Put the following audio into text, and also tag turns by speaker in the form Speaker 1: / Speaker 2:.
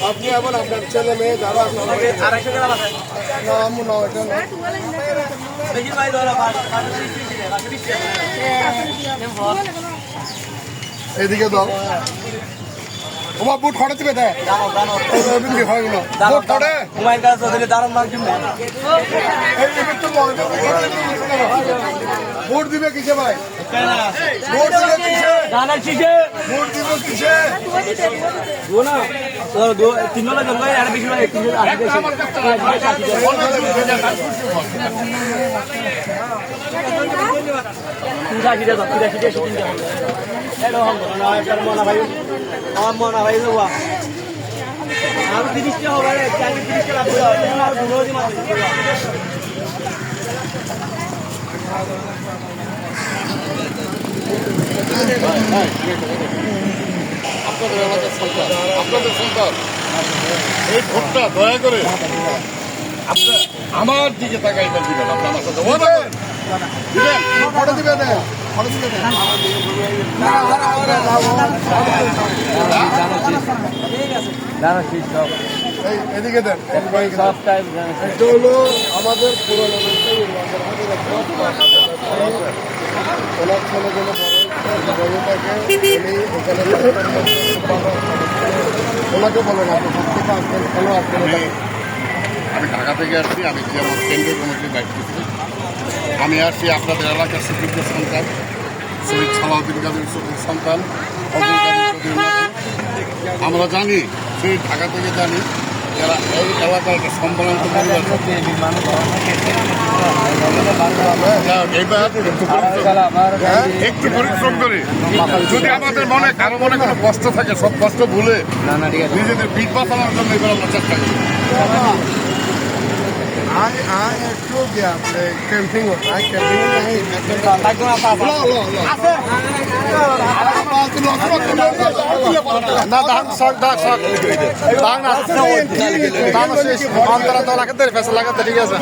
Speaker 1: আপনি আবার আপনার ছেলে মেয়ে যারা এদিকে দাও ওমা বুট খড়ে দিবে দেয় হয় না বুট খড়ে ভোট দিবে কিসে ভাই ভোট দিবে কিসে ভোট দিব কিসে
Speaker 2: আমার মনে হয় আর 30টা হবে 30টা লাগবে আর 15 দিন আছে
Speaker 1: আপনাদের এলাকার সন্তান আপনাদের সন্তান এই ভোটটা দয়া করে আপনার আমার দিকে তাকাইবার দিবেন আপনি আমার সাথে দিবেন ফটো দিবেন ফটো দিবেন এদিকে দেন এটা হলো আমাদের পুরোনো ওনার ছেলেগুলো ওনাকে বলেন আপনি সব থেকে আসবেন কেন আসবেন আমি ঢাকা থেকে আসছি আমি যেমন কেন্দ্রীয় কমিটির দায়িত্ব আমি আসছি আপনাদের এলাকার সুযোগ্য সন্তান শহীদ সালাউদ্দিন গাজীর সন্তান আমরা জানি সেই ঢাকা থেকে জানি যারা এই এলাকার একটা সম্ভ্রান্ত পরিবার একটু পরিশ্রম করে যদি আমাদের মনে কারো মনে কোনো কষ্ট থাকে সব কষ্ট ভুলে নিজেদের পিঠ বাঁচানোর জন্য এবার আমরা চেষ্টা করি একটু ক্যাম্পিং না ধান শাক ডাক শাক ধান লাগাতে ফেসা লাগাতে ঠিক আছে